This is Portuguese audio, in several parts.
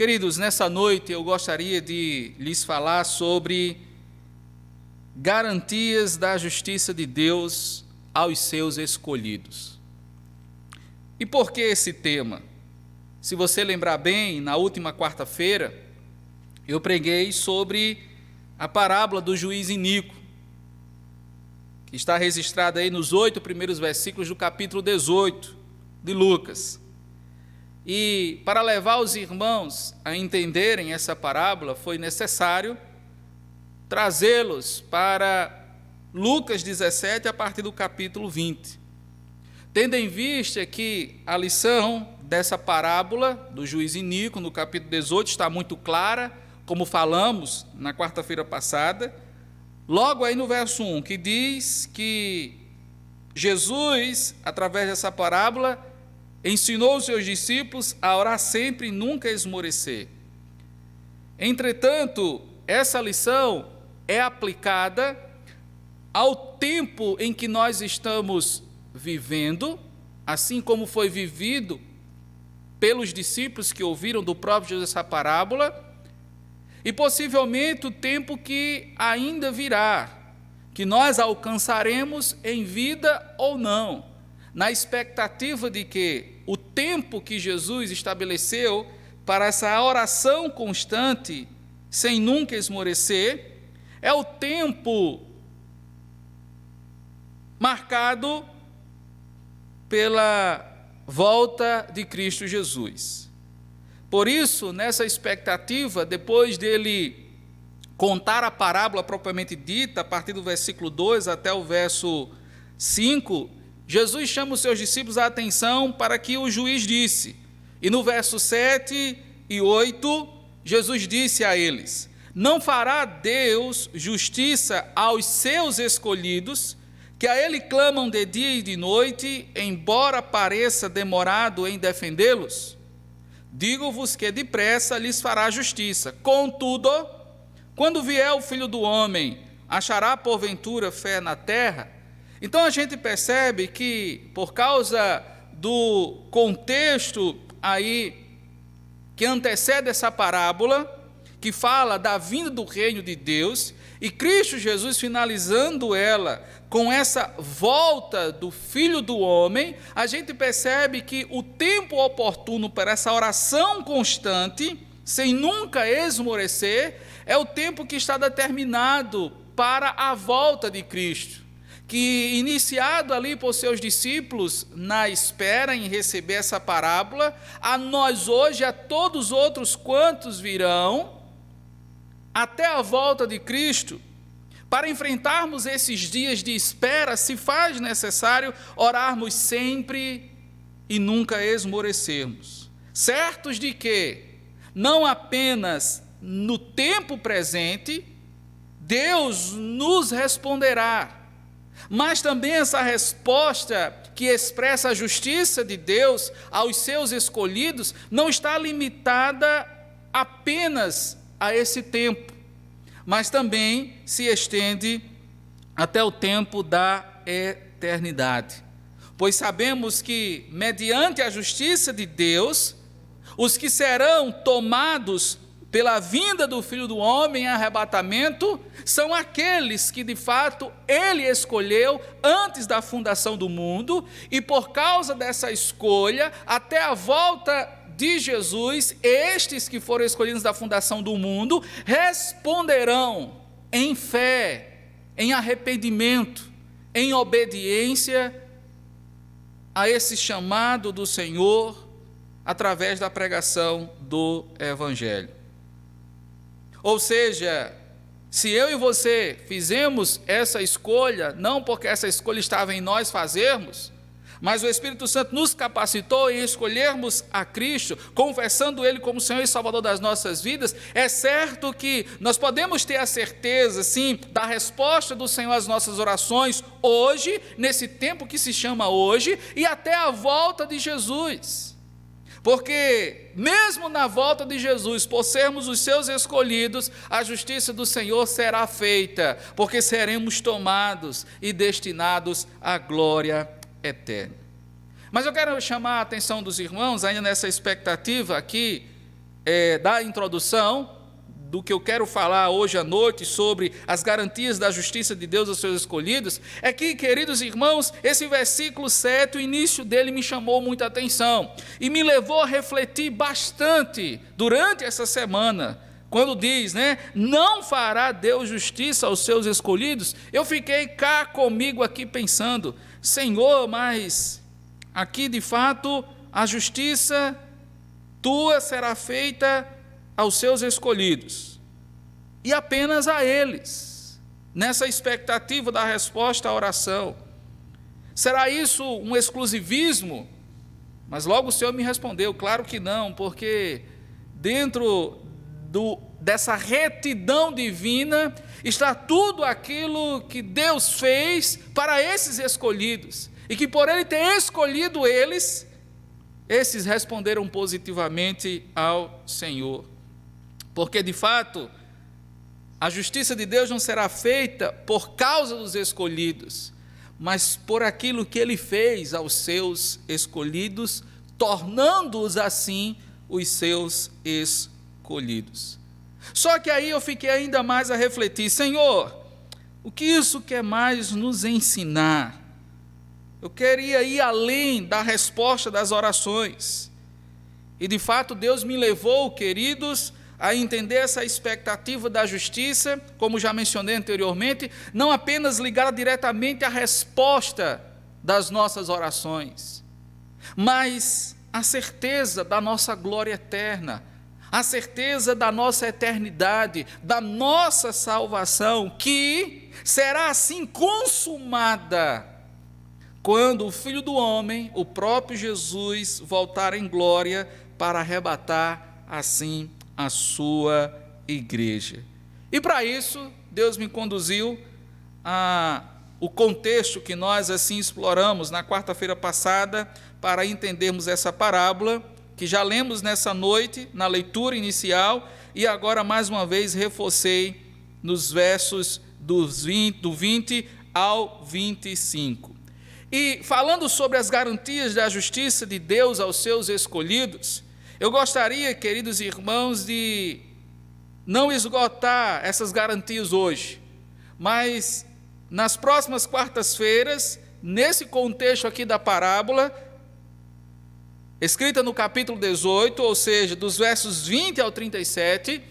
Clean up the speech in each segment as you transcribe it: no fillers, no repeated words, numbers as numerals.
Queridos, nessa noite eu gostaria de lhes falar sobre garantias da justiça de Deus aos seus escolhidos. E por que esse tema? Se você lembrar bem, na última quarta-feira, eu preguei sobre a parábola do juiz iníquo, que está registrada aí nos 8 primeiros versículos do capítulo 18 de Lucas. E para levar os irmãos a entenderem essa parábola, foi necessário trazê-los para Lucas 17, a partir do capítulo 20. Tendo em vista que a lição dessa parábola do juiz iníquo, no capítulo 18, está muito clara, como falamos na quarta-feira passada, logo aí no verso 1, que diz que Jesus, através dessa parábola, ensinou os seus discípulos a orar sempre e nunca esmorecer. Entretanto, essa lição é aplicada ao tempo em que nós estamos vivendo, assim como foi vivido pelos discípulos que ouviram do próprio Jesus essa parábola, e possivelmente o tempo que ainda virá, que nós alcançaremos em vida ou não, na expectativa de que o tempo que Jesus estabeleceu para essa oração constante, sem nunca esmorecer, é o tempo marcado pela volta de Cristo Jesus. Por isso, nessa expectativa, depois dele contar a parábola propriamente dita, a partir do versículo 2 até o verso 5, Jesus chama os seus discípulos a atenção para que o juiz disse. E no verso 7 e 8, Jesus disse a eles: não fará Deus justiça aos seus escolhidos, que a ele clamam de dia e de noite, embora pareça demorado em defendê-los? Digo-vos que depressa lhes fará justiça. Contudo, quando vier o Filho do Homem, achará porventura fé na terra? Então a gente percebe que, por causa do contexto aí que antecede essa parábola, que fala da vinda do reino de Deus, e Cristo Jesus finalizando ela com essa volta do Filho do Homem, a gente percebe que o tempo oportuno para essa oração constante, sem nunca esmorecer, é o tempo que está determinado para a volta de Cristo, que, iniciado ali por seus discípulos na espera em receber essa parábola, a nós hoje, a todos os outros quantos virão, até a volta de Cristo, para enfrentarmos esses dias de espera, se faz necessário orarmos sempre e nunca esmorecermos, certos de que, não apenas no tempo presente, Deus nos responderá, mas também essa resposta que expressa a justiça de Deus aos seus escolhidos não está limitada apenas a esse tempo, mas também se estende até o tempo da eternidade. Pois sabemos que, mediante a justiça de Deus, os que serão tomados pela vinda do Filho do Homem em arrebatamento, são aqueles que de fato Ele escolheu antes da fundação do mundo, e por causa dessa escolha, até a volta de Jesus, estes que foram escolhidos da fundação do mundo, responderão em fé, em arrependimento, em obediência a esse chamado do Senhor, através da pregação do Evangelho. Ou seja, se eu e você fizemos essa escolha, não porque essa escolha estava em nós fazermos, mas o Espírito Santo nos capacitou em escolhermos a Cristo, confessando Ele como Senhor e Salvador das nossas vidas, é certo que nós podemos ter a certeza, sim, da resposta do Senhor às nossas orações hoje, nesse tempo que se chama hoje, e até a volta de Jesus. Porque mesmo na volta de Jesus, por sermos os seus escolhidos, a justiça do Senhor será feita, porque seremos tomados e destinados à glória eterna. Mas eu quero chamar a atenção dos irmãos, ainda nessa expectativa aqui, da introdução do que eu quero falar hoje à noite sobre as garantias da justiça de Deus aos seus escolhidos, é que, queridos irmãos, esse versículo 7, o início dele me chamou muita atenção e me levou a refletir bastante durante essa semana. Quando diz, não fará Deus justiça aos seus escolhidos, eu fiquei cá comigo aqui pensando, Senhor, mas aqui de fato a justiça tua será feita aos seus escolhidos, e apenas a eles, nessa expectativa da resposta à oração. Será isso um exclusivismo? Mas logo o Senhor me respondeu, claro que não, porque dentro dessa retidão divina está tudo aquilo que Deus fez para esses escolhidos, e que por Ele ter escolhido eles, esses responderam positivamente ao Senhor. Porque, de fato, a justiça de Deus não será feita por causa dos escolhidos, mas por aquilo que Ele fez aos seus escolhidos, tornando-os assim os seus escolhidos. Só que aí eu fiquei ainda mais a refletir, Senhor, o que isso quer mais nos ensinar? Eu queria ir além da resposta das orações. E, de fato, Deus me levou, queridos, a entender essa expectativa da justiça, como já mencionei anteriormente, não apenas ligada diretamente à resposta das nossas orações, mas a certeza da nossa glória eterna, a certeza da nossa eternidade, da nossa salvação, que será assim consumada quando o Filho do Homem, o próprio Jesus, voltar em glória para arrebatar assim a sua igreja. E para isso, Deus me conduziu o contexto que nós assim exploramos na quarta-feira passada para entendermos essa parábola, que já lemos nessa noite, na leitura inicial, e agora mais uma vez reforcei nos versos do 20 ao 25. E falando sobre as garantias da justiça de Deus aos seus escolhidos, eu gostaria, queridos irmãos, de não esgotar essas garantias hoje, mas nas próximas quartas-feiras, nesse contexto aqui da parábola, escrita no capítulo 18, ou seja, dos versos 20 ao 37,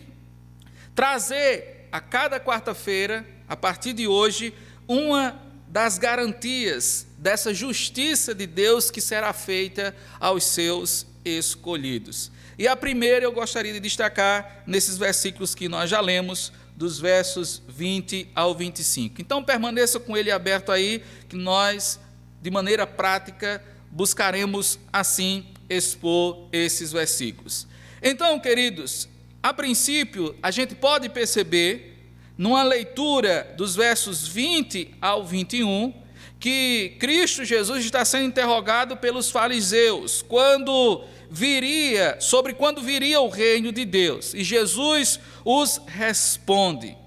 trazer a cada quarta-feira, a partir de hoje, uma das garantias dessa justiça de Deus que será feita aos seus escolhidos. E a primeira eu gostaria de destacar nesses versículos que nós já lemos, dos versos 20 ao 25. Então permaneça com ele aberto aí, que nós, de maneira prática, buscaremos assim expor esses versículos. Então, queridos, a princípio a gente pode perceber, numa leitura dos versos 20 ao 21, que Cristo Jesus está sendo interrogado pelos fariseus sobre quando viria o reino de Deus, e Jesus os responde.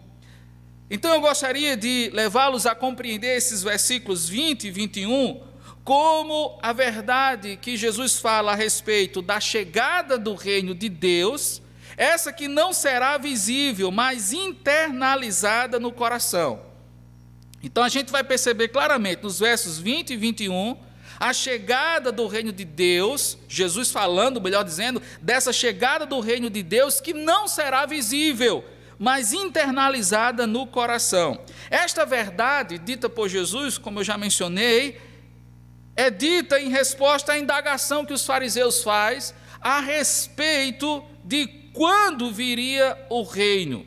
Então eu gostaria de levá-los a compreender esses versículos 20 e 21 como a verdade que Jesus fala a respeito da chegada do reino de Deus, essa que não será visível, mas internalizada no coração. Então a gente vai perceber claramente nos versos 20 e 21, a chegada do reino de Deus, Jesus falando, melhor dizendo, dessa chegada do reino de Deus que não será visível, mas internalizada no coração. Esta verdade, dita por Jesus, como eu já mencionei, é dita em resposta à indagação que os fariseus fazem a respeito de quando viria o reino.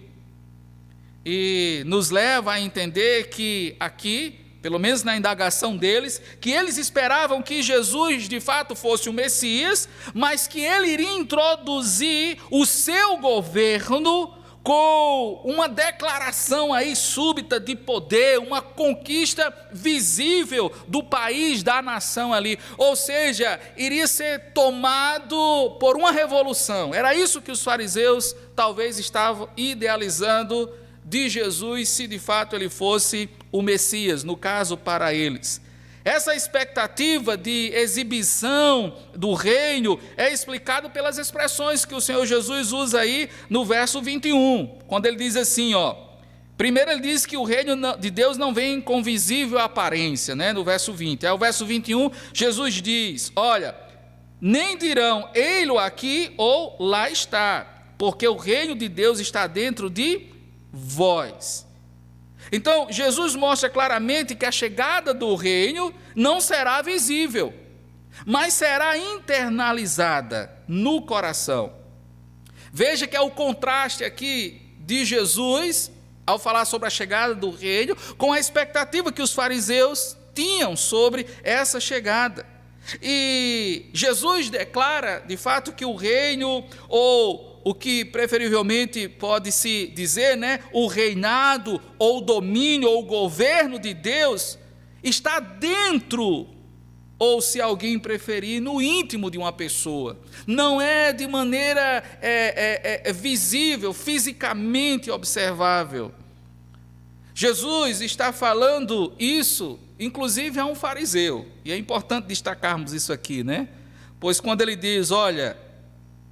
E nos leva a entender que aqui, pelo menos na indagação deles, que eles esperavam que Jesus de fato fosse o Messias, mas que ele iria introduzir o seu governo com uma declaração aí súbita de poder, uma conquista visível do país, da nação ali, ou seja, iria ser tomado por uma revolução. Era isso que os fariseus talvez estavam idealizando de Jesus, se de fato ele fosse o Messias, no caso para eles. Essa expectativa de exibição do reino é explicado pelas expressões que o Senhor Jesus usa aí no verso 21, quando ele diz assim, primeiro ele diz que o reino de Deus não vem com visível aparência, né, no verso 20. Aí o verso 21, Jesus diz, olha, nem dirão, ei-lo aqui ou lá está, porque o reino de Deus está dentro de vós. Então, Jesus mostra claramente que a chegada do reino não será visível, mas será internalizada no coração. Veja que é o contraste aqui de Jesus, ao falar sobre a chegada do reino, com a expectativa que os fariseus tinham sobre essa chegada. E Jesus declara, de fato, que o reino, ou o que preferivelmente pode-se dizer, né, o reinado, ou o domínio, ou o governo de Deus, está dentro, ou se alguém preferir, no íntimo de uma pessoa. Não é de maneira visível, fisicamente observável. Jesus está falando isso, inclusive a um fariseu, e é importante destacarmos isso aqui, né? Pois quando ele diz, olha,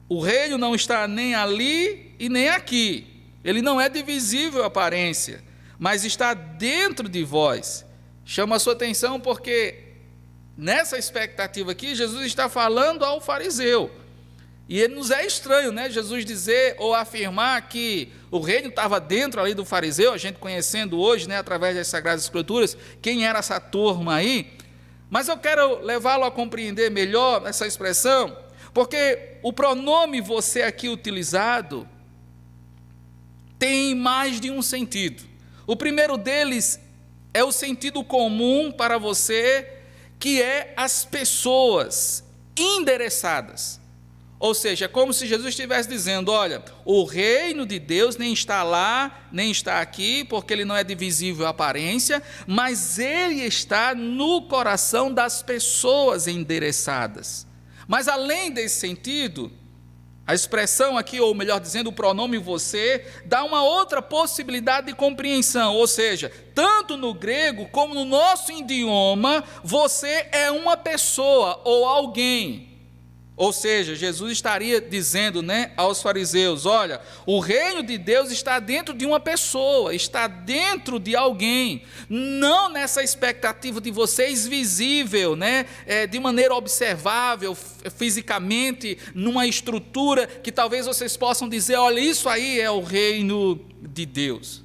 o reino não está nem ali e nem aqui, ele não é de visível aparência, mas está dentro de vós. Chama a sua atenção porque nessa expectativa aqui, Jesus está falando ao fariseu, e ele nos é estranho, né, Jesus dizer ou afirmar que o reino estava dentro ali do fariseu, a gente conhecendo hoje, né, através das Sagradas Escrituras, quem era essa turma aí, mas eu quero levá-lo a compreender melhor essa expressão, porque o pronome você aqui utilizado tem mais de um sentido. O primeiro deles é o sentido comum para você, que é as pessoas endereçadas. Ou seja, é como se Jesus estivesse dizendo, olha, o reino de Deus nem está lá, nem está aqui, porque ele não é de visível aparência, mas ele está no coração das pessoas endereçadas. Mas além desse sentido, a expressão aqui, ou melhor dizendo, o pronome você, dá uma outra possibilidade de compreensão, ou seja, tanto no grego como no nosso idioma, você é uma pessoa ou alguém. Ou seja, Jesus estaria dizendo, né, aos fariseus, olha, o reino de Deus está dentro de uma pessoa, está dentro de alguém, não nessa expectativa de vocês visível, né, de maneira observável, fisicamente, numa estrutura que talvez vocês possam dizer, olha, isso aí é o reino de Deus.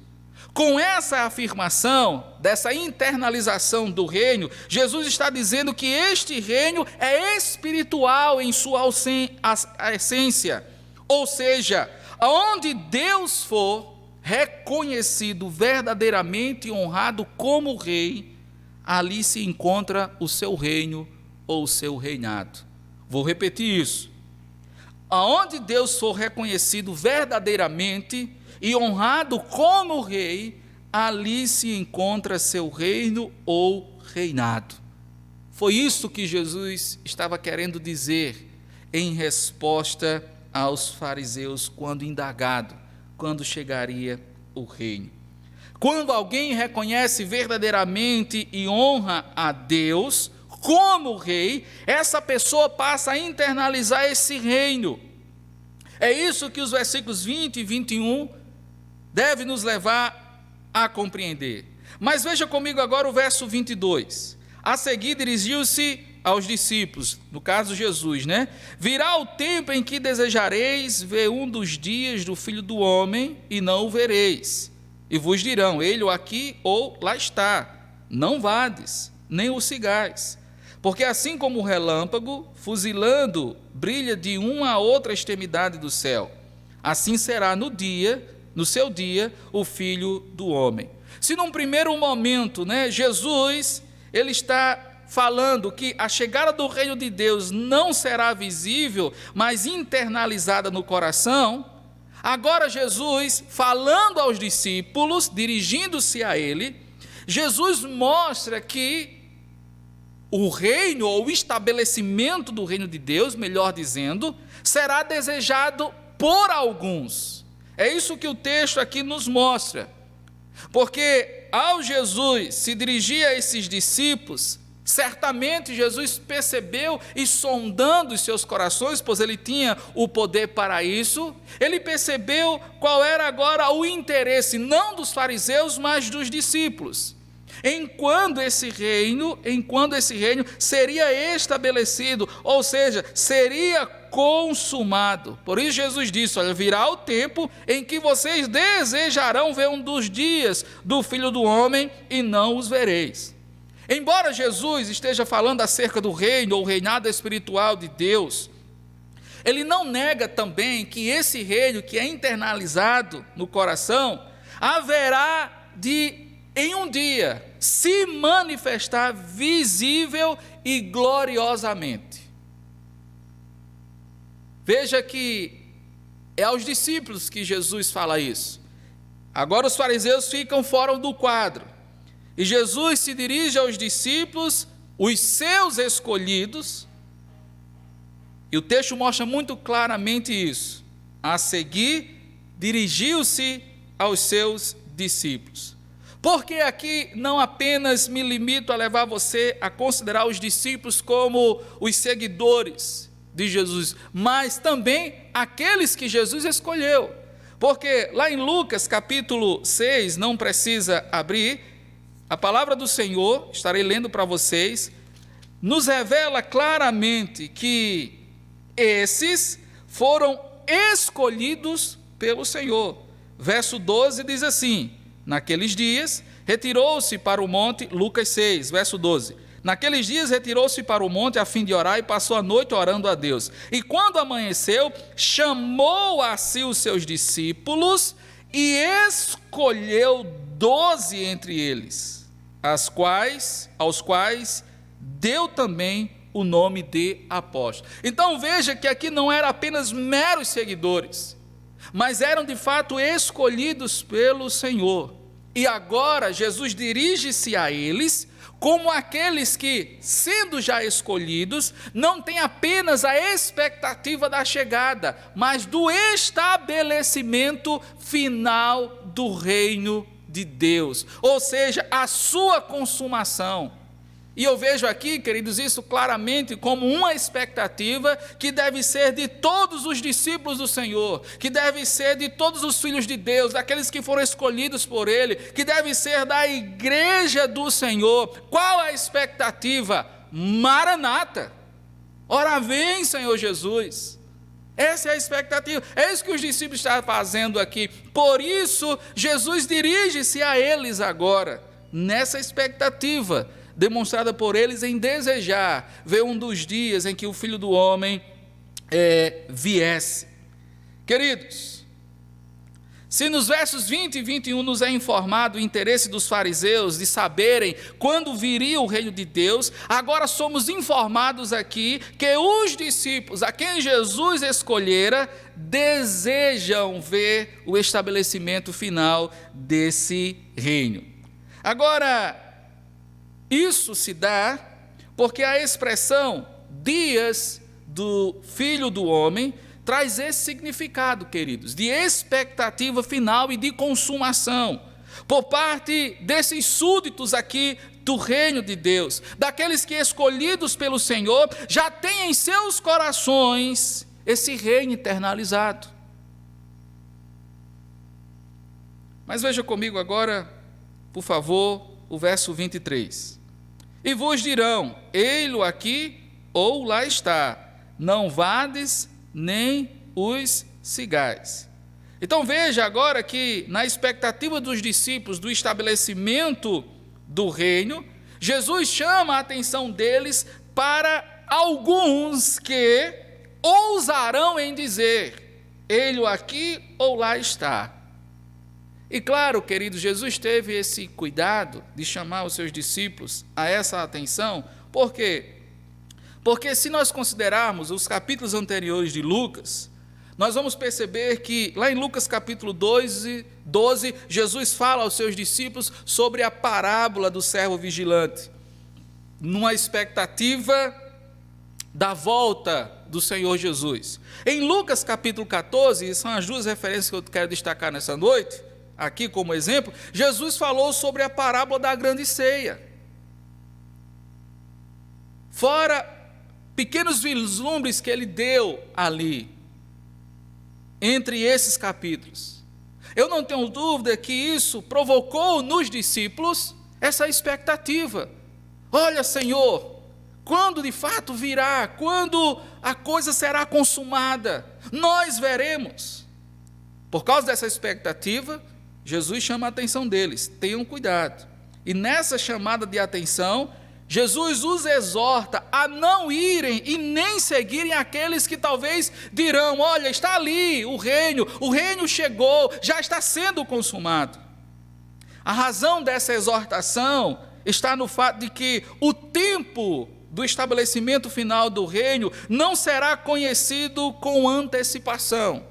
Com essa afirmação, dessa internalização do reino, Jesus está dizendo que este reino é espiritual em sua essência. Ou seja, aonde Deus for reconhecido verdadeiramente e honrado como rei, ali se encontra o seu reino ou o seu reinado. Vou repetir isso. Aonde Deus for reconhecido verdadeiramente e honrado como rei, ali se encontra seu reino ou reinado. Foi isso que Jesus estava querendo dizer em resposta aos fariseus quando indagado, quando chegaria o reino. Quando alguém reconhece verdadeiramente e honra a Deus como rei, essa pessoa passa a internalizar esse reino. É isso que os versículos 20 e 21 deve nos levar a compreender. Mas veja comigo agora o verso 22. A seguir dirigiu-se aos discípulos, no caso Jesus, né? Virá o tempo em que desejareis ver um dos dias do Filho do Homem e não o vereis. E vos dirão, ele aqui ou lá está. Não vades, nem o sigais. Porque assim como o relâmpago, fuzilando, brilha de uma a outra extremidade do céu, assim será no seu dia, o Filho do Homem. Se num primeiro momento, né, Jesus, ele está falando que a chegada do reino de Deus não será visível, mas internalizada no coração, agora Jesus, falando aos discípulos, dirigindo-se a ele, Jesus mostra que o reino, ou o estabelecimento do reino de Deus, melhor dizendo, será desejado por alguns. É isso que o texto aqui nos mostra, porque ao Jesus se dirigir a esses discípulos, Certamente Jesus percebeu e sondando os seus corações, pois ele tinha o poder para isso, ele percebeu qual era agora o interesse, não dos fariseus, mas dos discípulos. Enquanto esse reino seria estabelecido, ou seja, seria consumado. Por isso Jesus disse, olha, virá o tempo em que vocês desejarão ver um dos dias do Filho do Homem e não os vereis. Embora Jesus esteja falando acerca do reino ou reinado espiritual de Deus, ele não nega também que esse reino que é internalizado no coração, haverá de, em um dia, se manifestar visível e gloriosamente. Veja que é aos discípulos que Jesus fala isso. Agora os fariseus ficam fora do quadro. E Jesus se dirige aos discípulos, os seus escolhidos, e o texto mostra muito claramente isso. A seguir, dirigiu-se aos seus discípulos. Porque aqui não apenas me limito a levar você a considerar os discípulos como os seguidores de Jesus, mas também aqueles que Jesus escolheu. Porque lá em Lucas capítulo 6, não precisa abrir, a palavra do Senhor, estarei lendo para vocês, nos revela claramente que esses foram escolhidos pelo Senhor. Verso 12 diz assim, naqueles dias retirou-se para o monte, Lucas 6, verso 12, naqueles dias retirou-se para o monte a fim de orar e passou a noite orando a Deus. E quando amanheceu, chamou a si os seus discípulos e escolheu 12 entre eles, aos quais deu também o nome de apóstolos. Então veja que aqui não eram apenas meros seguidores, mas eram de fato escolhidos pelo Senhor. E agora Jesus dirige-se a eles como aqueles que, sendo já escolhidos, não têm apenas a expectativa da chegada, mas do estabelecimento final do reino de Deus, ou seja, a sua consumação. E eu vejo aqui, queridos, isso claramente como uma expectativa que deve ser de todos os discípulos do Senhor, que deve ser de todos os filhos de Deus, daqueles que foram escolhidos por Ele, que deve ser da igreja do Senhor. Qual a expectativa? Maranata. Ora vem, Senhor Jesus. Essa é a expectativa, é isso que os discípulos estão fazendo aqui. Por isso, Jesus dirige-se a eles agora, nessa expectativa, demonstrada por eles em desejar ver um dos dias em que o Filho do Homem viesse. Queridos, se nos versos 20 e 21 nos é informado o interesse dos fariseus de saberem quando viria o reino de Deus, agora somos informados aqui que os discípulos a quem Jesus escolhera desejam ver o estabelecimento final desse reino. Agora, isso se dá porque a expressão dias do Filho do Homem traz esse significado, queridos, de expectativa final e de consumação, por parte desses súditos aqui do reino de Deus, daqueles que escolhidos pelo Senhor já têm em seus corações esse reino internalizado. Mas veja comigo agora, por favor, o verso 23. E vos dirão, ei-lo aqui ou lá está, não vades nem os sigais. Então veja agora que na expectativa dos discípulos do estabelecimento do reino, Jesus chama a atenção deles para alguns que ousarão em dizer, ele aqui ou lá está. E claro, querido, Jesus teve esse cuidado de chamar os seus discípulos a essa atenção, por quê? Porque se nós considerarmos os capítulos anteriores de Lucas, nós vamos perceber que lá em Lucas capítulo 12, Jesus fala aos seus discípulos sobre a parábola do servo vigilante, numa expectativa da volta do Senhor Jesus. Em Lucas capítulo 14, são as duas referências que eu quero destacar nessa noite, aqui como exemplo, Jesus falou sobre a parábola da grande ceia. fora pequenos vislumbres que ele deu ali, entre esses capítulos. Eu não tenho dúvida que isso provocou nos discípulos essa expectativa. Olha, Senhor, quando de fato virá, quando a coisa será consumada, nós veremos. Por causa dessa expectativa, Jesus chama a atenção deles, tenham cuidado. E nessa chamada de atenção, Jesus os exorta a não irem e nem seguirem aqueles que talvez dirão: olha, está ali o reino chegou, já está sendo consumado. A razão dessa exortação está no fato de que o tempo do estabelecimento final do reino não será conhecido com antecipação.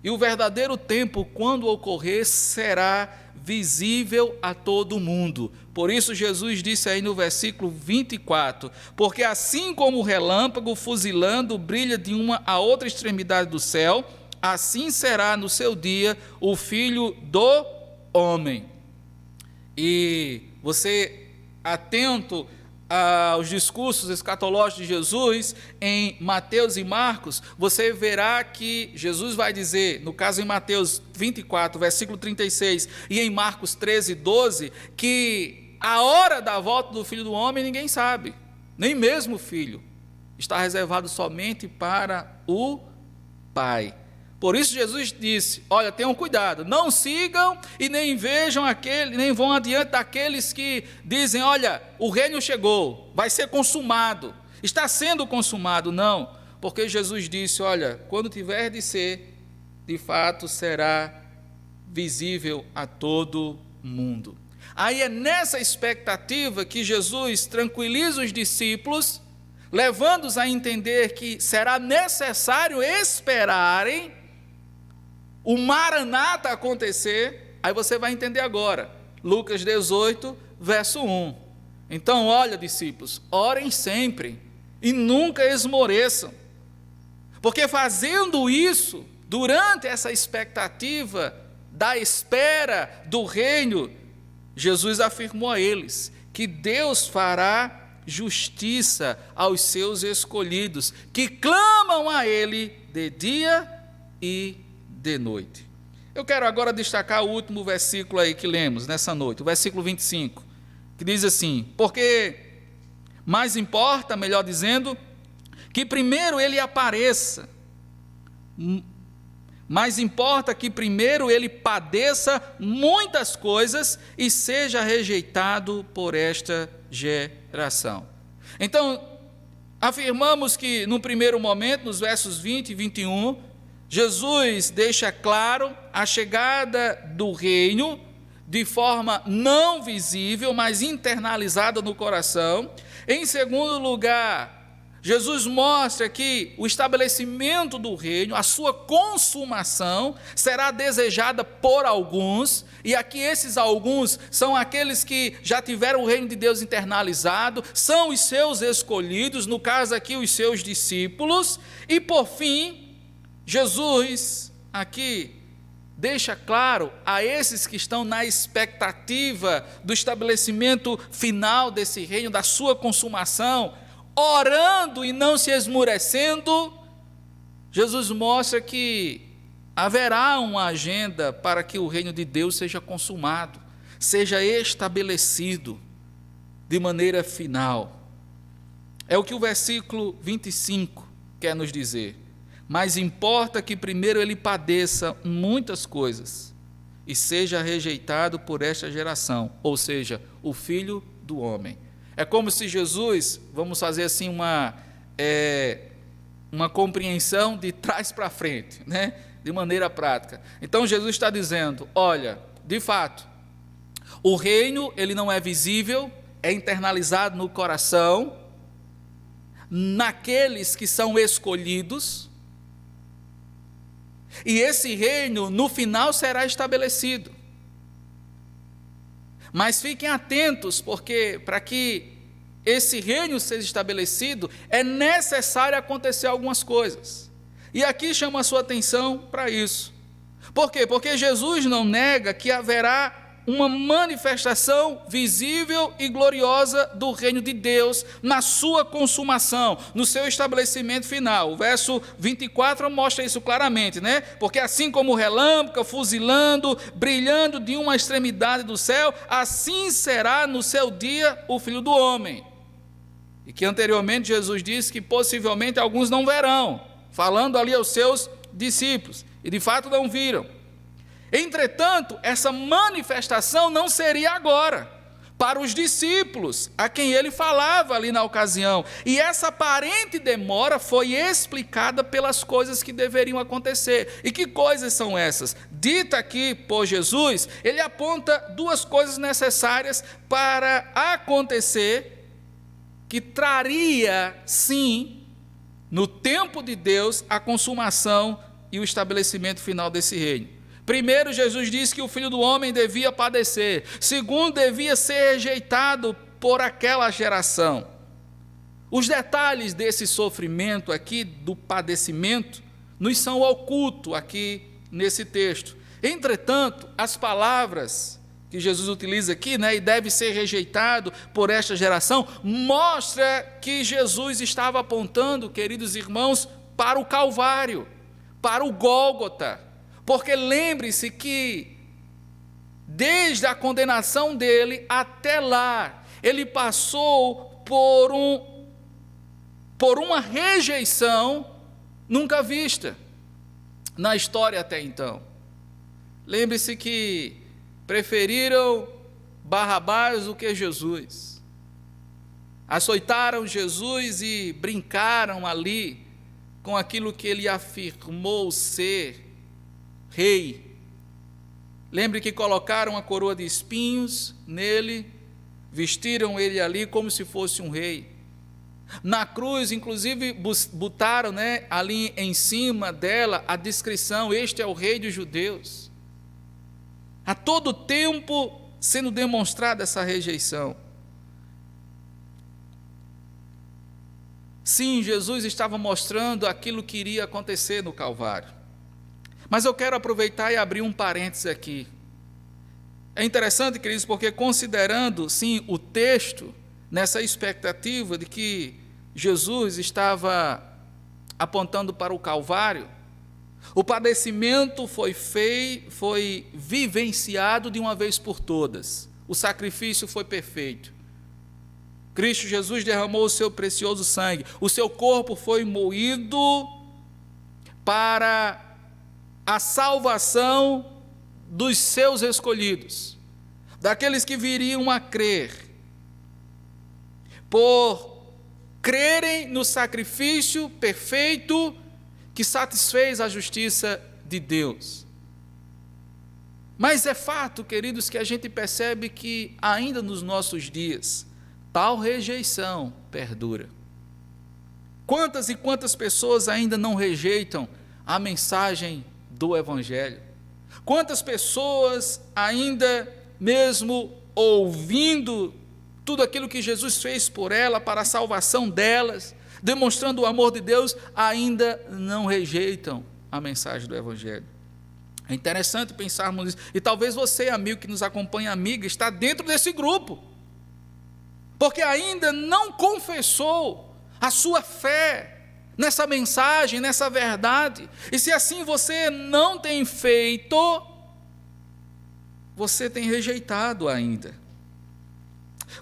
E o verdadeiro tempo, quando ocorrer, será visível a todo mundo. Por isso Jesus disse aí no versículo 24: porque assim como o relâmpago fuzilando brilha de uma a outra extremidade do céu, assim será no seu dia o Filho do Homem. E você, atento aos discursos escatológicos de Jesus em Mateus e Marcos, você verá que Jesus vai dizer, no caso em Mateus 24, versículo 36, e em Marcos 13, 12, que a hora da volta do Filho do Homem ninguém sabe, nem mesmo o Filho, está reservado somente para o Pai. Por isso Jesus disse: olha, tenham cuidado, não sigam e nem vejam nem vão adiante daqueles que dizem: olha, o reino chegou, vai ser consumado, está sendo consumado. Não, porque Jesus disse: olha, quando tiver de ser, de fato será visível a todo mundo. Aí é nessa expectativa que Jesus tranquiliza os discípulos, levando-os a entender que será necessário esperarem o Maranata acontecer. Aí você vai entender agora, Lucas 18, verso 1. Então, olha, discípulos, orem sempre e nunca esmoreçam, porque fazendo isso, durante essa expectativa da espera do reino, Jesus afirmou a eles que Deus fará justiça aos seus escolhidos, que clamam a Ele de dia e de noite. Eu quero agora destacar o último versículo aí que lemos nessa noite, o versículo 25, que diz assim: porque mais importa, melhor dizendo, que primeiro ele apareça, mais importa que primeiro ele padeça muitas coisas e seja rejeitado por esta geração. Então, afirmamos que no primeiro momento, nos versos 20 e 21, Jesus deixa claro a chegada do reino de forma não visível, mas internalizada no coração. Em segundo lugar, Jesus mostra que o estabelecimento do reino, a sua consumação, será desejada por alguns, e aqui esses alguns são aqueles que já tiveram o reino de Deus internalizado, são os seus escolhidos, no caso aqui os seus discípulos. E por fim, Jesus aqui deixa claro a esses que estão na expectativa do estabelecimento final desse reino, da sua consumação, orando e não se esmurecendo. Jesus mostra que haverá uma agenda para que o reino de Deus seja consumado, seja estabelecido de maneira final. É o que o versículo 25 quer nos dizer. Mas importa que primeiro ele padeça muitas coisas e seja rejeitado por esta geração, ou seja, o Filho do Homem. É como se Jesus, vamos fazer assim uma compreensão de trás para frente, né? De maneira prática. Então Jesus está dizendo: olha, de fato, o reino ele não é visível, é internalizado no coração, naqueles que são escolhidos, e esse reino no final será estabelecido. Mas fiquem atentos, porque para que esse reino seja estabelecido, é necessário acontecer algumas coisas. E aqui chama a sua atenção para isso. Por quê? Porque Jesus não nega que haverá uma manifestação visível e gloriosa do reino de Deus na sua consumação, no seu estabelecimento final. O verso 24 mostra isso claramente, né? Porque assim como o relâmpago fuzilando, brilhando de uma extremidade do céu, assim será no seu dia o Filho do Homem. E que anteriormente Jesus disse que possivelmente alguns não verão, falando ali aos seus discípulos, e de fato não viram. Entretanto, essa manifestação não seria agora, para os discípulos, a quem ele falava ali na ocasião. E essa aparente demora foi explicada pelas coisas que deveriam acontecer. E que coisas são essas? Dita aqui por Jesus, ele aponta duas coisas necessárias para acontecer, que traria, sim, no tempo de Deus, a consumação e o estabelecimento final desse reino. Primeiro, Jesus disse que o Filho do Homem devia padecer. Segundo, devia ser rejeitado por aquela geração. Os detalhes desse sofrimento aqui, do padecimento, nos são ocultos aqui nesse texto. Entretanto, as palavras que Jesus utiliza aqui, né, e deve ser rejeitado por esta geração, mostra que Jesus estava apontando, queridos irmãos, para o Calvário, para o Gólgota. Porque lembre-se que, desde a condenação dele até lá, ele passou por uma rejeição nunca vista na história até então. Lembre-se que preferiram Barrabás do que Jesus. Açoitaram Jesus e brincaram ali com aquilo que ele afirmou ser rei. Lembre que colocaram uma coroa de espinhos nele, vestiram ele ali como se fosse um rei. Na cruz, inclusive, botaram, né, ali em cima dela a descrição: este é o rei dos judeus. A todo tempo sendo demonstrada essa rejeição. Sim, Jesus estava mostrando aquilo que iria acontecer no Calvário. Mas eu quero aproveitar e abrir um parênteses aqui. É interessante, queridos, porque considerando, sim, o texto, nessa expectativa de que Jesus estava apontando para o Calvário, o padecimento foi vivenciado de uma vez por todas. O sacrifício foi perfeito. Cristo Jesus derramou o seu precioso sangue. O seu corpo foi moído para a salvação dos seus escolhidos, daqueles que viriam a crer, por crerem no sacrifício perfeito que satisfez a justiça de Deus. Mas é fato, queridos, que a gente percebe que ainda nos nossos dias, tal rejeição perdura. Quantas e quantas pessoas ainda não rejeitam a mensagem do Evangelho? Quantas pessoas ainda, mesmo ouvindo tudo aquilo que Jesus fez por ela, para a salvação delas, demonstrando o amor de Deus, ainda não rejeitam a mensagem do Evangelho? É interessante pensarmos nisso. E talvez você, amigo que nos acompanha, amiga, está dentro desse grupo, porque ainda não confessou a sua fé nessa mensagem, nessa verdade. E se assim você não tem feito, você tem rejeitado ainda.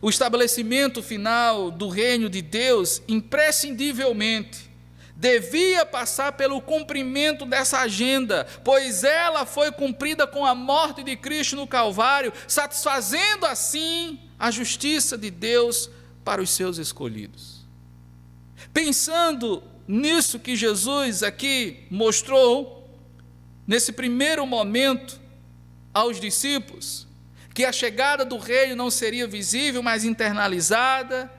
O estabelecimento final do reino de Deus, imprescindivelmente, devia passar pelo cumprimento dessa agenda, pois ela foi cumprida com a morte de Cristo no Calvário, satisfazendo assim a justiça de Deus para os seus escolhidos. Pensando nisso que Jesus aqui mostrou, nesse primeiro momento aos discípulos, que a chegada do reino não seria visível, mas internalizada,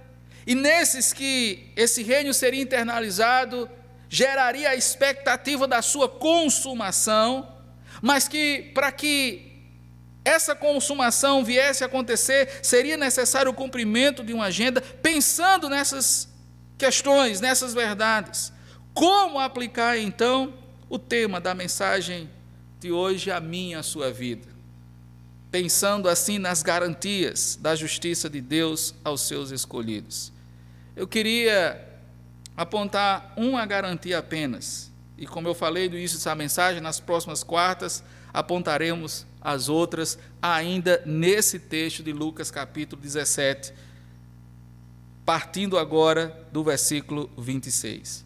e nesses que esse reino seria internalizado, geraria a expectativa da sua consumação, mas que para que essa consumação viesse a acontecer, seria necessário o cumprimento de uma agenda, pensando nessas questões, nessas verdades. Como aplicar então o tema da mensagem de hoje à minha, à sua vida? pensando assim nas garantias da justiça de Deus aos seus escolhidos. Eu queria apontar uma garantia apenas, e como eu falei no início dessa mensagem, nas próximas quartas apontaremos as outras, ainda nesse texto de Lucas capítulo 17, partindo agora do versículo 26.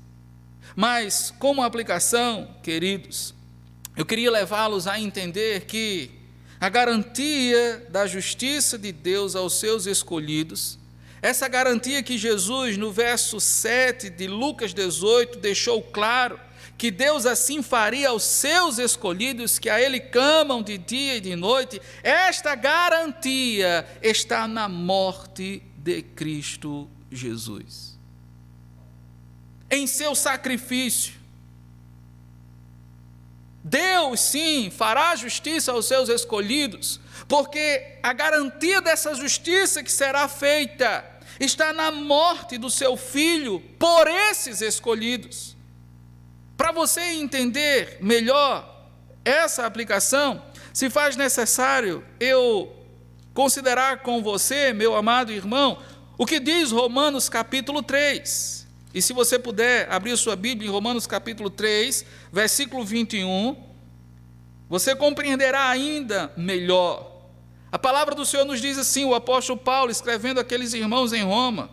Mas, como aplicação, queridos, eu queria levá-los a entender que a garantia da justiça de Deus aos seus escolhidos, essa garantia que Jesus, no verso 7 de Lucas 18, deixou claro, que Deus assim faria aos seus escolhidos, que a Ele clamam de dia e de noite, esta garantia está na morte de Cristo Jesus. Em seu sacrifício, Deus sim fará justiça aos seus escolhidos, porque a garantia dessa justiça que será feita está na morte do seu Filho por esses escolhidos. Para você entender melhor essa aplicação, se faz necessário eu considerar com você, meu amado irmão, o que diz Romanos capítulo 3. E se você puder abrir sua Bíblia em Romanos capítulo 3, versículo 21, você compreenderá ainda melhor. A palavra do Senhor nos diz assim, o apóstolo Paulo escrevendo àqueles irmãos em Roma,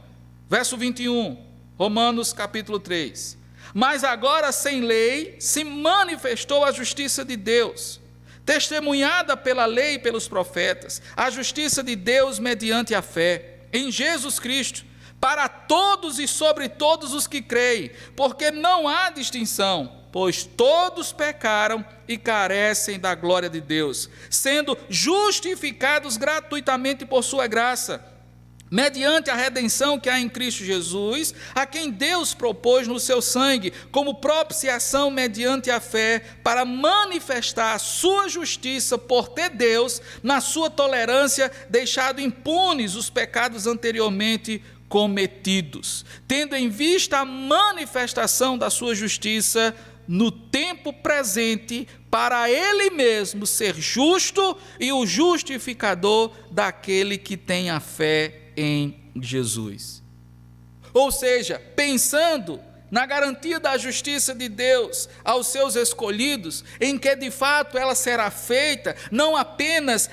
verso 21, Romanos capítulo 3. Mas agora sem lei se manifestou a justiça de Deus, testemunhada pela lei e pelos profetas, a justiça de Deus mediante a fé, em Jesus Cristo, para todos e sobre todos os que creem, porque não há distinção, pois todos pecaram e carecem da glória de Deus, sendo justificados gratuitamente por sua graça, mediante a redenção que há em Cristo Jesus, a quem Deus propôs no seu sangue, como propiciação mediante a fé, para manifestar a sua justiça por ter Deus, na sua tolerância, deixado impunes os pecados anteriormente cometidos, tendo em vista a manifestação da sua justiça no tempo presente, para Ele mesmo ser justo e o justificador daquele que tem a fé em Jesus. Ou seja, pensando na garantia da justiça de Deus aos seus escolhidos, em que de fato ela será feita, não apenas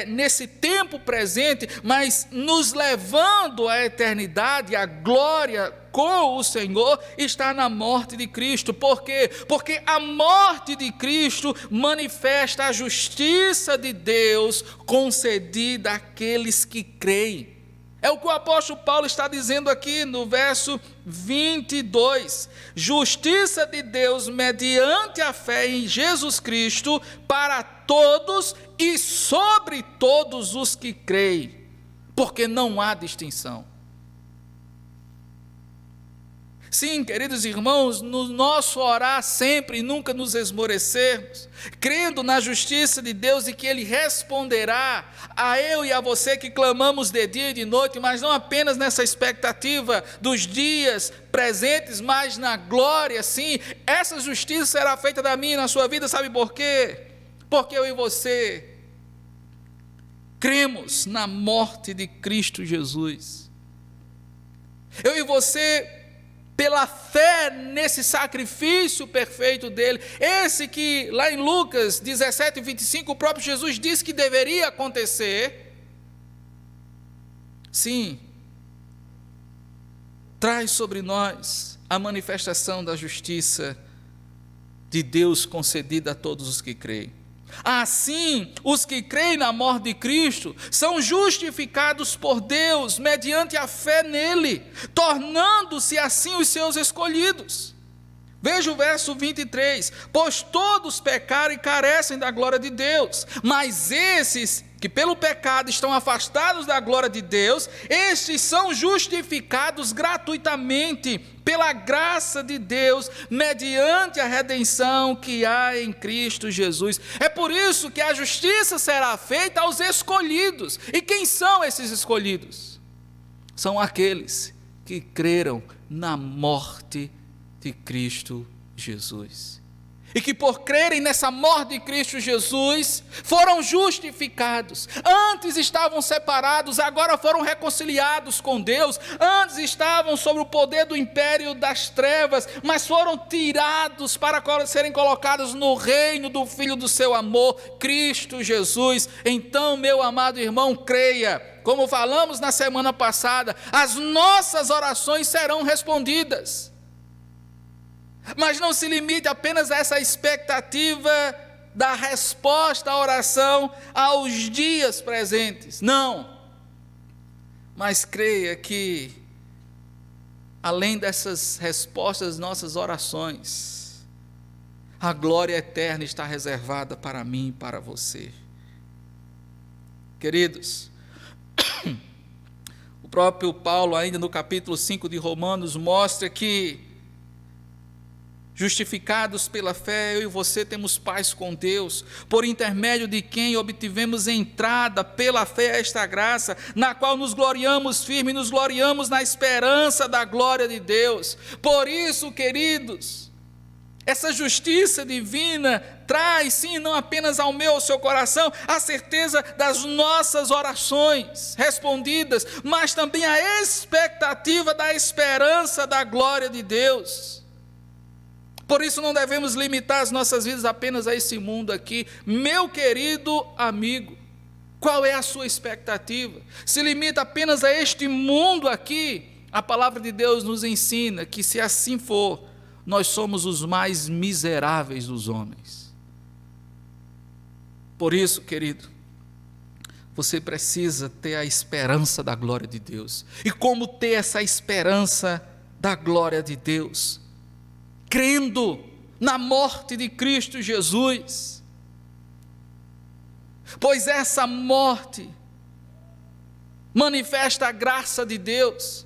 nesse tempo presente, mas nos levando à eternidade, à glória com o Senhor, está na morte de Cristo. Por quê? Porque a morte de Cristo manifesta a justiça de Deus concedida àqueles que creem. É o que o apóstolo Paulo está dizendo aqui no verso 22. Justiça de Deus mediante a fé em Jesus Cristo para todos e sobre todos os que creem, porque não há distinção. Sim, queridos irmãos, no nosso orar sempre e nunca nos esmorecermos, crendo na justiça de Deus e que Ele responderá a eu e a você que clamamos de dia e de noite, mas não apenas nessa expectativa dos dias presentes, mas na glória, sim, essa justiça será feita da minha e na sua vida, sabe por quê? Porque eu e você cremos na morte de Cristo Jesus. Eu e você, pela fé nesse sacrifício perfeito dele, esse que lá em Lucas 17, 25, o próprio Jesus disse que deveria acontecer, sim, traz sobre nós a manifestação da justiça de Deus concedida a todos os que creem. Assim, os que creem na morte de Cristo são justificados por Deus mediante a fé nele, tornando-se assim os seus escolhidos. Veja o verso 23, pois todos pecaram e carecem da glória de Deus, mas esses que pelo pecado estão afastados da glória de Deus, estes são justificados gratuitamente pela graça de Deus, mediante a redenção que há em Cristo Jesus. É por isso que a justiça será feita aos escolhidos. E quem são esses escolhidos? São aqueles que creram na morte de Cristo Jesus. e que por crerem nessa morte de Cristo Jesus, foram justificados. Antes estavam separados, agora foram reconciliados com Deus. Antes estavam sob o poder do império das trevas, mas foram tirados para serem colocados no reino do Filho do seu amor, Cristo Jesus. Então, meu amado irmão, creia. Como falamos na semana passada, as nossas orações serão respondidas. Mas não se limite apenas a essa expectativa da resposta à oração aos dias presentes. Não. Mas creia que, além dessas respostas às nossas orações, a glória eterna está reservada para mim e para você. Queridos, o próprio Paulo, ainda no capítulo 5 de Romanos, mostra que justificados pela fé, eu e você temos paz com Deus, por intermédio de quem obtivemos entrada pela fé a esta graça, na qual nos gloriamos firme, nos gloriamos na esperança da glória de Deus. Por isso, queridos, essa justiça divina traz, sim, não apenas ao meu, ao seu coração, a certeza das nossas orações respondidas, mas também a expectativa da esperança da glória de Deus. Por isso não devemos limitar as nossas vidas apenas a esse mundo aqui. Meu querido amigo, qual é a sua expectativa? Se limita apenas a este mundo aqui? A palavra de Deus nos ensina que, se assim for, nós somos os mais miseráveis dos homens. Por isso, querido, você precisa ter a esperança da glória de Deus. E como ter essa esperança da glória de Deus? Crendo na morte de Cristo Jesus. Pois essa morte manifesta a graça de Deus,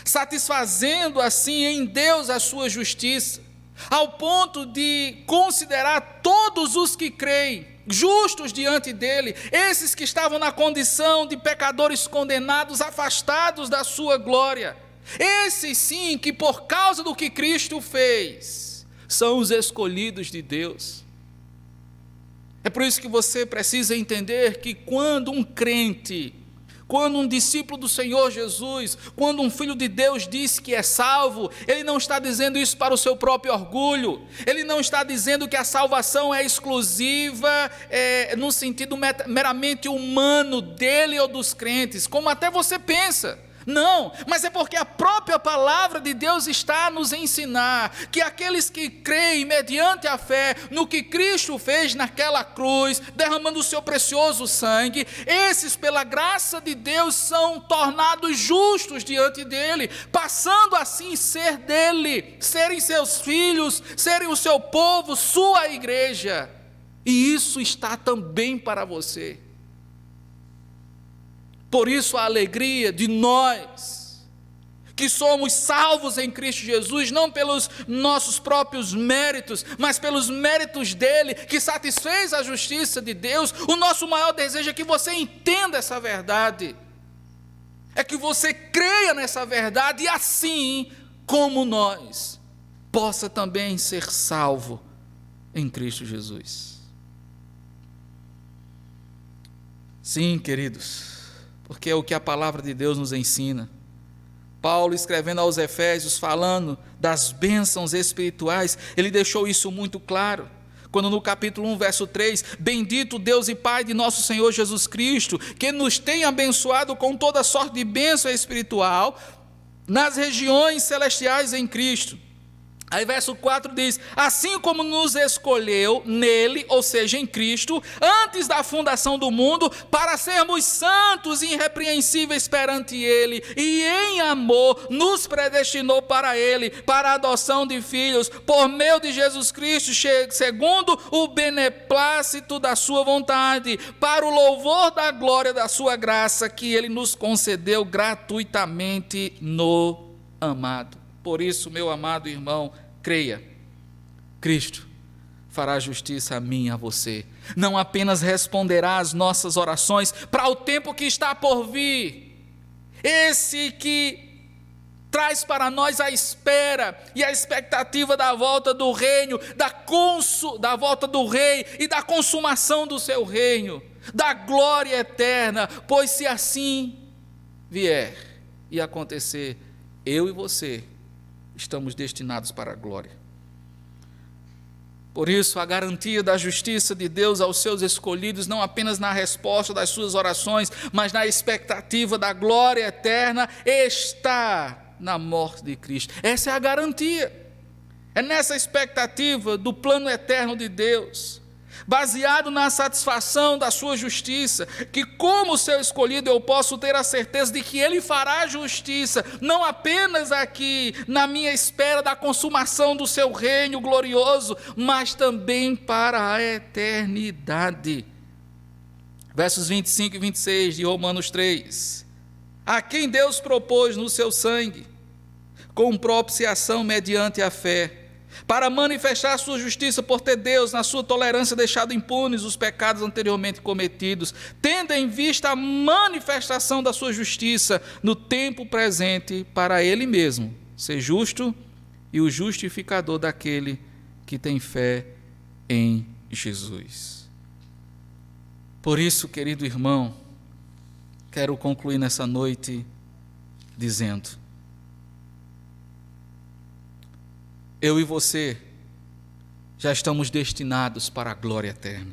satisfazendo assim em Deus a sua justiça, ao ponto de considerar todos os que creem justos diante dele, esses que estavam na condição de pecadores condenados, afastados da sua glória. Esses sim, que por causa do que Cristo fez, são os escolhidos de Deus. É por isso que você precisa entender que quando um crente, quando um discípulo do Senhor Jesus, quando um filho de Deus diz que é salvo, ele não está dizendo isso para o seu próprio orgulho, ele não está dizendo que a salvação é exclusiva, no sentido meramente humano dele ou dos crentes, como até você pensa. Não, mas é porque a própria palavra de Deus está a nos ensinar que aqueles que creem mediante a fé no que Cristo fez naquela cruz, derramando o seu precioso sangue, esses pela graça de Deus são tornados justos diante dele, passando assim ser dele, serem seus filhos, serem o seu povo, sua igreja. E isso está também para você. Por isso a alegria de nós, que somos salvos em Cristo Jesus, não pelos nossos próprios méritos, mas pelos méritos dele, que satisfez a justiça de Deus. O nosso maior desejo é que você entenda essa verdade, é que você creia nessa verdade e assim, como nós, possa também ser salvo em Cristo Jesus. Sim, queridos, porque é o que a palavra de Deus nos ensina. Paulo, escrevendo aos Efésios, falando das bênçãos espirituais, ele deixou isso muito claro, quando no capítulo 1, verso 3, bendito Deus e Pai de nosso Senhor Jesus Cristo, que nos tem abençoado com toda sorte de bênção espiritual, nas regiões celestiais em Cristo. Aí verso 4 diz, assim como nos escolheu nele, ou seja, em Cristo, antes da fundação do mundo, para sermos santos e irrepreensíveis perante ele, e em amor nos predestinou para ele, para a adoção de filhos, por meio de Jesus Cristo, segundo o beneplácito da sua vontade, para o louvor da glória da sua graça, que ele nos concedeu gratuitamente no amado. Por isso, meu amado irmão, creia, Cristo fará justiça a mim e a você. Não apenas responderá às nossas orações para o tempo que está por vir. Esse que traz para nós a espera e a expectativa da volta do reino, da volta do rei e da consumação do seu reino, da glória eterna, pois se assim vier e acontecer, eu e você estamos destinados para a glória. Por isso, a garantia da justiça de Deus aos seus escolhidos, não apenas na resposta das suas orações, mas na expectativa da glória eterna, está na morte de Cristo. Essa é a garantia. É nessa expectativa do plano eterno de Deus, baseado na satisfação da sua justiça, que como seu escolhido eu posso ter a certeza de que Ele fará justiça, não apenas aqui na minha espera da consumação do seu reino glorioso, mas também para a eternidade. Versos 25 e 26 de Romanos 3. A quem Deus propôs no seu sangue, com propiciação mediante a fé, para manifestar a sua justiça por ter Deus, na sua tolerância, deixado impunes os pecados anteriormente cometidos, tendo em vista a manifestação da sua justiça no tempo presente, para Ele mesmo ser justo e o justificador daquele que tem fé em Jesus. Por isso, querido irmão, quero concluir nessa noite dizendo: eu e você já estamos destinados para a glória eterna.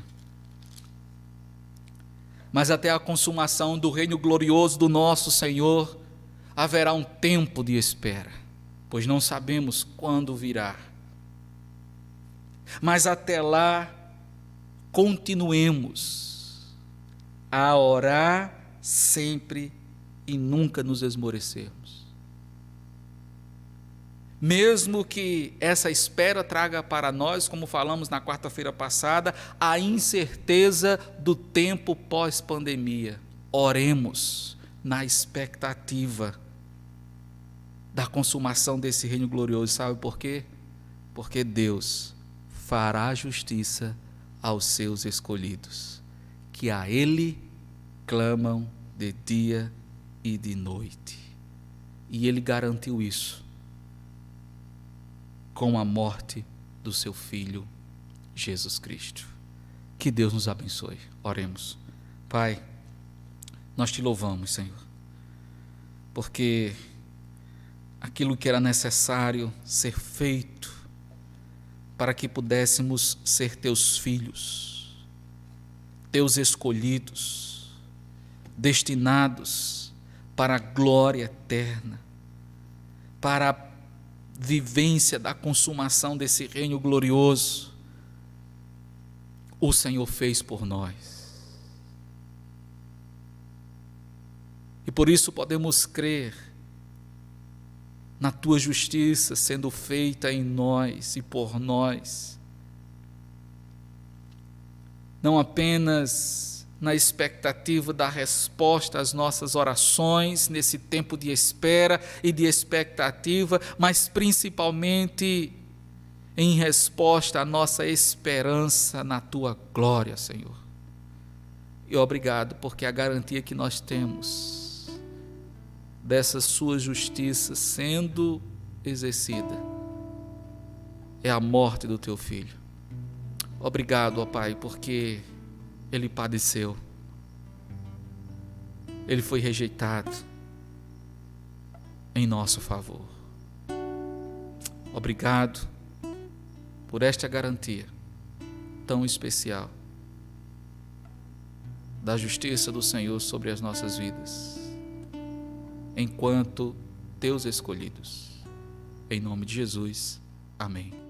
Mas até a consumação do reino glorioso do nosso Senhor, haverá um tempo de espera, pois não sabemos quando virá. Mas até lá, continuemos a orar sempre e nunca nos esmorecermos. Mesmo que essa espera traga para nós, como falamos na quarta-feira passada, a incerteza do tempo pós-pandemia, oremos na expectativa da consumação desse reino glorioso. Sabe por quê? Porque Deus fará justiça aos seus escolhidos, que a Ele clamam de dia e de noite. E Ele garantiu isso com a morte do seu Filho, Jesus Cristo. Que Deus nos abençoe. Oremos. Pai, nós te louvamos, Senhor, porque aquilo que era necessário ser feito para que pudéssemos ser teus filhos, teus escolhidos, destinados para a glória eterna, para a vivência da consumação desse reino glorioso, o Senhor fez por nós. E por isso podemos crer na tua justiça sendo feita em nós e por nós, não apenas na expectativa da resposta às nossas orações, nesse tempo de espera e de expectativa, mas principalmente em resposta à nossa esperança na tua glória, Senhor. E obrigado, porque a garantia que nós temos dessa sua justiça sendo exercida é a morte do teu Filho. Obrigado, ó Pai, porque Ele padeceu, Ele foi rejeitado em nosso favor. Obrigado por esta garantia tão especial da justiça do Senhor sobre as nossas vidas, enquanto teus escolhidos. Em nome de Jesus, amém.